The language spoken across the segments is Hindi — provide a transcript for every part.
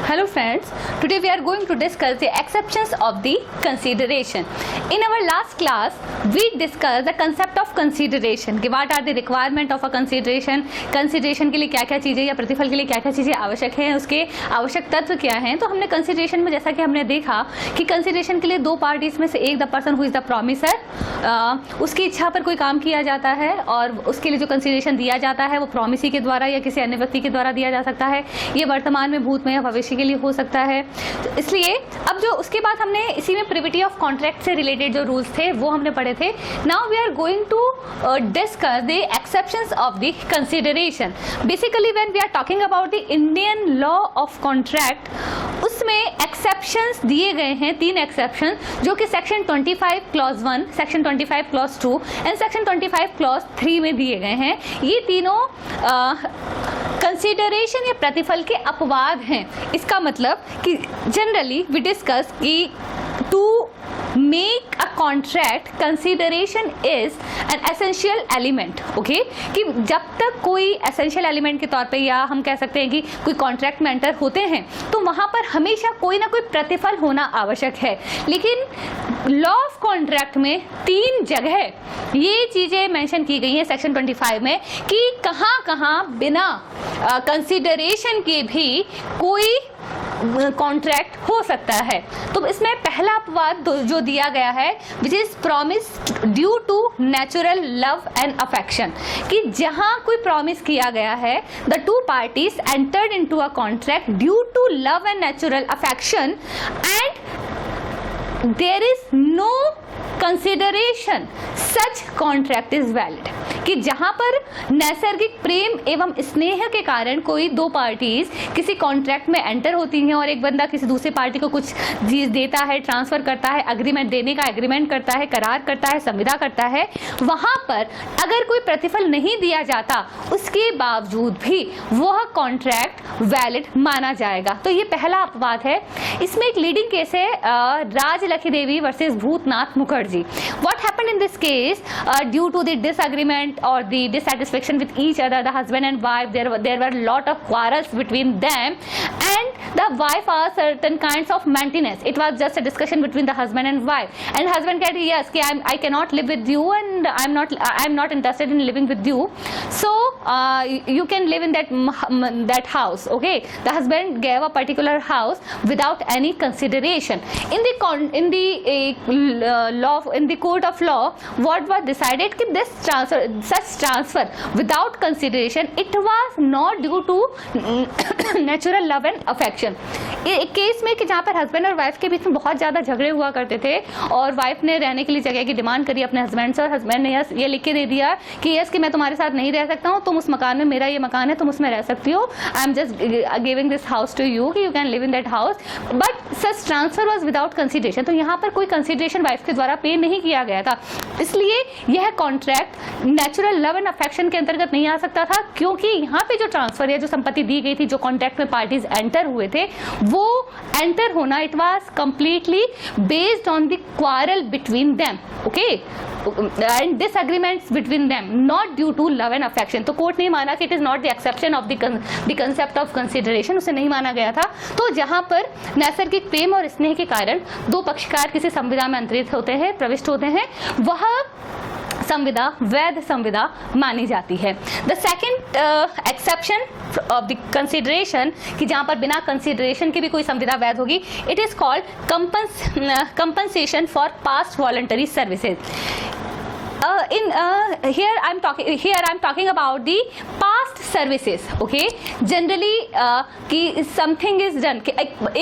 Hello friends, today we are going to discuss the exceptions of the consideration. In our last class, we discussed the concept of consideration. कि what are the requirement of a consideration? Consideration के लिए क्या क्या चीज़ें या प्रतिफल के लिए क्या क्या चीज़ें आवश्यक हैं, उसके आवश्यक तत्व क्या हैं. तो हमने consideration में जैसा कि हमने देखा कि consideration के लिए दो पार्टीज में से एक the person who is the promiser, उसकी इच्छा पर कोई काम किया जाता है और उसके लिए जो consideration दिया जाता है वो promisee के द्वारा या किसी अन्य व्यक्ति के द्वारा दिया जा सकता है. ये वर्तमान में, भूत में या भविष्य के लिए हो सकता है. तो इसलिए अब जो उसके बाद हमने इसी में प्रिविटी ऑफ कॉन्ट्रैक्ट से रिलेटेड जो रूल्स थे वो हमने पढ़े थे. Now we are going to discuss the exceptions of the consideration. Basically when we are talking about the Indian law of contract, उसमें एक्सेप्शंस दिए गए हैं, 3 एक्सेप्शन जो कि section 25 clause 1, section 25 clause 2 and section 25 clause 3 में दिए गए हैं. ये तीनों कंसीडरेशन या प्रतिफल के अपवाद हैं. इसका मतलब कि जनरली वी डिस्कस कि to make a contract consideration is an essential element. Okay, कि जब तक कोई एसेंशियल एलिमेंट के तौर पे या हम कह सकते हैं कि कोई कॉन्ट्रैक्ट में एंटर होते हैं तो वहाँ पर हमेशा कोई ना कोई प्रतिफल होना आवश्यक है. लेकिन लॉ ऑफ कॉन्ट्रैक्ट में 3 जगह ये चीज़ें मेंशन की गई हैं सेक्शन 25 में कि कहाँ कहाँ बिना कंसीडरेशन के भी कोई कॉन्ट्रैक्ट हो सकता है. तो इसमें पहला अपवाद जो दिया गया है which is promise due to natural love and affection, कि जहां कोई प्रॉमिस किया गया है the two parties entered into a contract due to love and natural affection and there is no consideration, such contract is valid. कि जहां पर नैसर्गिक प्रेम एवं स्नेह के कारण कोई दो पार्टीज किसी कॉन्ट्रैक्ट में एंटर होती हैं और एक बंदा किसी दूसरी पार्टी को कुछ चीज देता है, ट्रांसफर करता है, अग्रीमेंट देने का एग्रीमेंट करता है, करार करता है, संविदा करता है, वहां पर अगर कोई प्रतिफल नहीं दिया जाता उसके बावजूद भी वह कॉन्ट्रैक्ट वैलिड माना जाएगा. तो ये पहला अपवाद है. इसमें एक लीडिंग केस है Rajlakshmi Devi versus Bhootnath Mukherjee. What happened in this case, due to the disagreement or the dissatisfaction with each other, the husband and wife, there were lot of quarrels between them and the wife asked certain kinds of maintenance. It was just a discussion between the husband and wife, and husband said yes, I cannot live with you and I'm not interested in living with you, so you can live in that house. Okay, the husband gave a particular house without any consideration. In the court of law, what was decided कि this such transfer without consideration, it was not due to natural love and affection. एक केस में कि जहाँ पर हस्बैंड और वाइफ के बीच में बहुत ज़्यादा झगड़े हुआ करते थे और वाइफ ने रहने के लिए जगह की डिमांड करी अपने हस्बैंड से और हस्बैंड ने ये लिख के दे दिया कि यस कि मैं तुम्हारे साथ नहीं रह सकता हूँ, तुम उस मकान में, मेरा ये मकान है, तुम उसमें रह सकती हो, I am just giving this house to you, you can live in that house, but such transfer was without consideration. तो यहाँ पर कोई कंसिडरेशन वाइफ के द्वारा पे नहीं किया गया था, इसलिए यह contract natural love and affection के अंतर्गत नहीं आ सकता था, क्योंकि यहाँ पे जो ट्रांसफर या जो संपत्ति दी गई थी, जो कॉन्ट्रैक्ट में पार्टीज एंटर हुए थे, वो एंटर होना it was completely based on the quarrel between them. Okay, and disagreements between them, not due to love and affection. तो कोर्ट ने माना कि it is not the exception of the concept of consideration, उसे नहीं माना गया था. तो जहां पर नैसर्गिक प्रेम और स्नेह के कारण दो पक्षकार किसी संविदा में अंतरित होते हैं, प्रविष्ट होते हैं, वह संविदा वैध संविदा मानी जाती है. The second exception of the consideration, कि जहां पर बिना कंसिडरेशन के भी कोई संविदा वैध होगी, it is called compensation for past voluntary services. Here I'm talking about the past services. Okay, generally कि something is done, कि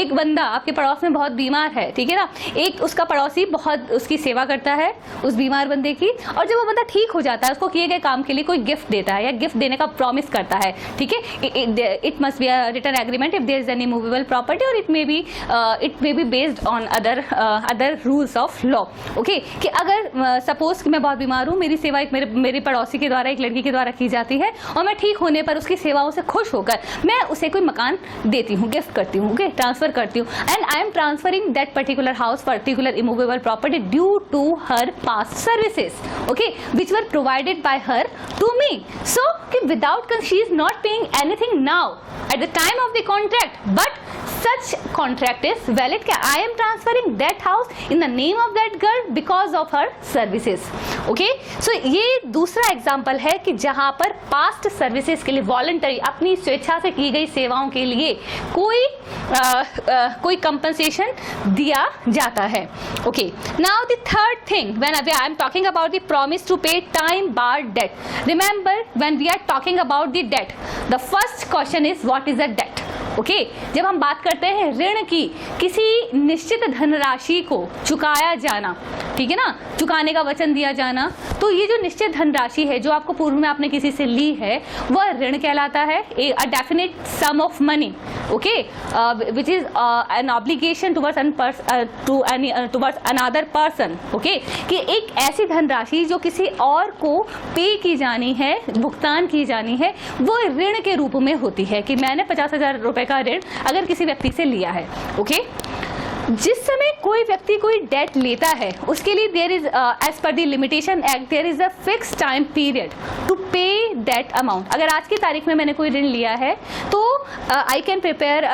एक बंदा आपके पड़ोस में बहुत बीमार है, ठीक है ना, एक उसका पड़ोसी बहुत उसकी सेवा करता है उस बीमार बंदे की, और जब वो बंदा ठीक हो जाता है उसको किए गए काम के लिए कोई गिफ्ट देता है या गिफ्ट देने का प्रॉमिस करता है, ठीक है. It must be a written agreement if there is any movable property और it may be based on other rules of law. Okay, कि अगर सपोज कि मैं बहुत बीमार हूँ, मेरी सेवा एक मेरे पड़ोसी के द्वारा, एक लड़की के द्वारा की जाती है और मैं ठीक होने पर उसकी सेवाओं से खुश होकर मैं उसे कोई मकान देती हूँ, गिफ्ट करती हूँ, ओके, ट्रांसफर करती हूँ, and I am transferring that particular house, particular immovable property due to her past services, okay, which were provided by her to me. So without she is not paying anything now at the time of the contract, but such contract is valid कि I am transferring that house in the name of that girl because of her services. Okay, so ये दूसरा एग्जाम्पल है कि जहां पर पास्ट सर्विसेज के लिए वॉलंटरी अपनी स्वेच्छा से की गई सेवाओं के लिए कोई कंपनसेशन दिया जाता है. Okay, now the third thing when I am talking about the promise to pay time barred debt. Remember when we are talking about the debt, the first question is what is a debt. Okay, जब हम बात करते हैं ऋण की, किसी निश्चित धनराशि को चुकाया जाना, ठीक है ना, चुकाने का वचन दिया जाना, तो ये जो निश्चित धनराशि है जो आपको पूर्व में आपने किसी से ली है वह ऋण कहलाता है. A definite sum of money, okay, which is an obligation towards another person. Okay, कि एक ऐसी धनराशि जो किसी और को पे की जानी है, भुगतान की जानी है, वो ऋण के रूप में होती है. कि मैंने 50,000 रुपए का ऋण अगर किसी व्यक्ति से लिया है, ओके, जिस समय कोई व्यक्ति कोई डेट लेता है उसके लिए there is as per the limitation act there is a fix time period to pay that amount. अगर आज की तारीख में मैंने कोई ऋण लिया है तो I can prepare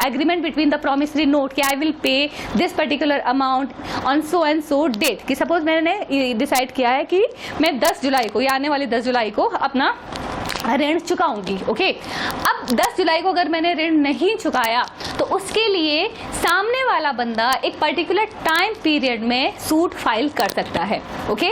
agreement between the promissory note कि I will pay this particular amount on so and so date. कि सपोज मैंने डिसाइड किया है कि मैं 10 जुलाई को, या आने वाली 10 जुलाई को अपना ऋण चुकाऊंगी. ओके, अब 10 जुलाई को अगर मैंने ऋण नहीं चुकाया तो उसके लिए सामने वाला बंदा एक पर्टिकुलर टाइम पीरियड में सूट फाइल कर सकता है. ओके,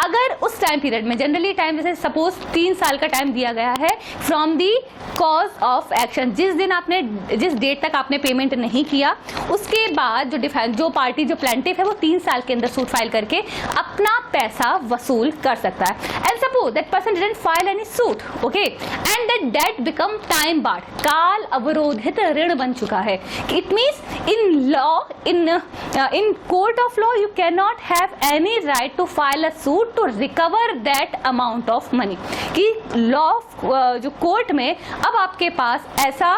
अगर उस टाइम पीरियड में, जनरली टाइम जैसे सपोज 3 साल का टाइम दिया गया है from the cause of action, जिस डेट तक आपने पेमेंट नहीं किया उसके बाद जो पार्टी, जो प्लेंटिफ है, वो 3 साल के अंदर सूट फाइल करके अपना पैसा वसूल कर सकता है. And suppose that person didn't file any suit, okay, and that debt become time barred, काल अवरोधित ऋण बन चुका है. It means in law, in court of law you can not have any right to file a suit to recover that amount of money. कि लॉ जो कोर्ट में अब आपके पास ऐसा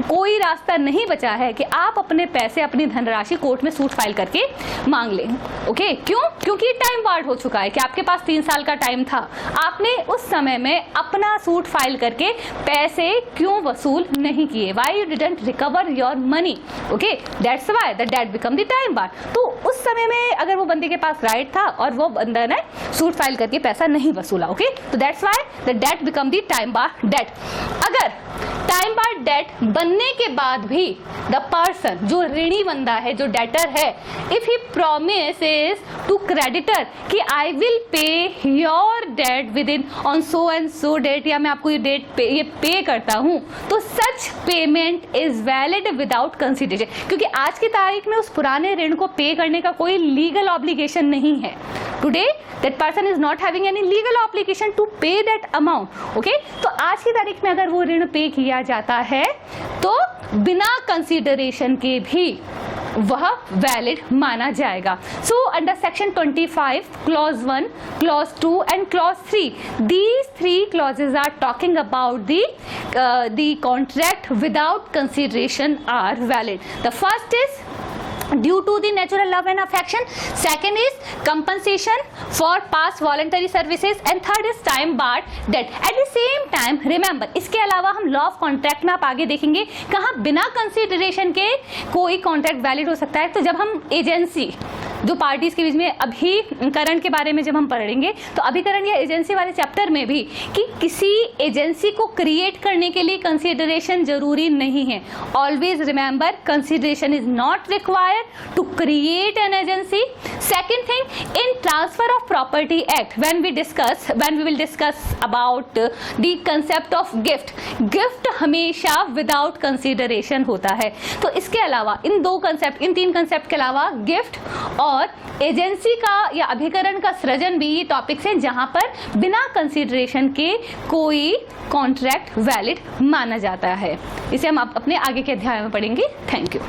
कोई रास्ता नहीं बचा है कि आप अपने पैसे, अपनी धनराशि कोर्ट में सूट फाइल करके मांग लें. ओके, क्यों? क्योंकि टाइम बार्ड हो चुका है कि आपके पास 3 साल का टाइम था, आपने उस समय में अपना सूट फाइल करके पैसे क्यों वसूल नहीं किए. Why you didn't recover your money. Okay, that's why the debt become the time barred. तो उस समय में अगर वो बंदे के पास राइट था और वो बंदा ने सूट फाइल करके पैसा नहीं वसूला, ओके, तो that's why the debt become the time barred debt. अगर टाइम बार्ड डेट बनने के बाद भी द पर्सन, जो ऋणी बंदा है, जो डेटर है, if he promises to creditor कि I will pay your debt within on so and so date, या मैं आपको ये डेट ये पे करता हूं, तो सच payment is valid without consideration. क्योंकि आज की तारीख में उस पुराने ऋण को पे करने का कोई लीगल ऑब्लिगेशन नहीं है. Today that person is not having any legal obligation to pay that amount. Okay, तो आज की तारीख में अगर वो ऋण पे किया जाता है तो बिना कंसीडरेशन के भी वह वैलिड माना जाएगा. So under section 25 clause 1, clause 2 and clause 3, these 3 clauses are talking about the contract without consideration are valid. The first is due to the natural love and affection, second is compensation for past voluntary services, and third is time barred debt. At the same time remember, इसके अलावा हम लॉ ऑफ कॉन्ट्रैक्ट में आप आगे देखेंगे कहाँ बिना कंसिडरेशन के कोई कॉन्ट्रैक्ट वैलिड हो सकता है. तो जब हम एजेंसी, जो पार्टीज के बीच में अभिकरण के बारे में जब हम पढ़ेंगे तो अभिकरण या एजेंसी वाले चैप्टर में भी कि किसी एजेंसी को क्रिएट करने के लिए कंसिडरेशन जरूरी नहीं है. Always remember, consideration is not required to create an agency. Second thing, in transfer of property act when we will discuss about the concept of gift हमेशा विदाउट कंसिडरेशन होता है. तो इसके अलावा इन 3 कंसेप्ट के अलावा गिफ्ट और एजेंसी का या अभिकरण का सृजन भी ये टॉपिक्स हैं जहां पर बिना कंसीडरेशन के कोई कॉन्ट्रैक्ट वैलिड माना जाता है. इसे हम अपने आगे के अध्याय में पढ़ेंगे. Thank you.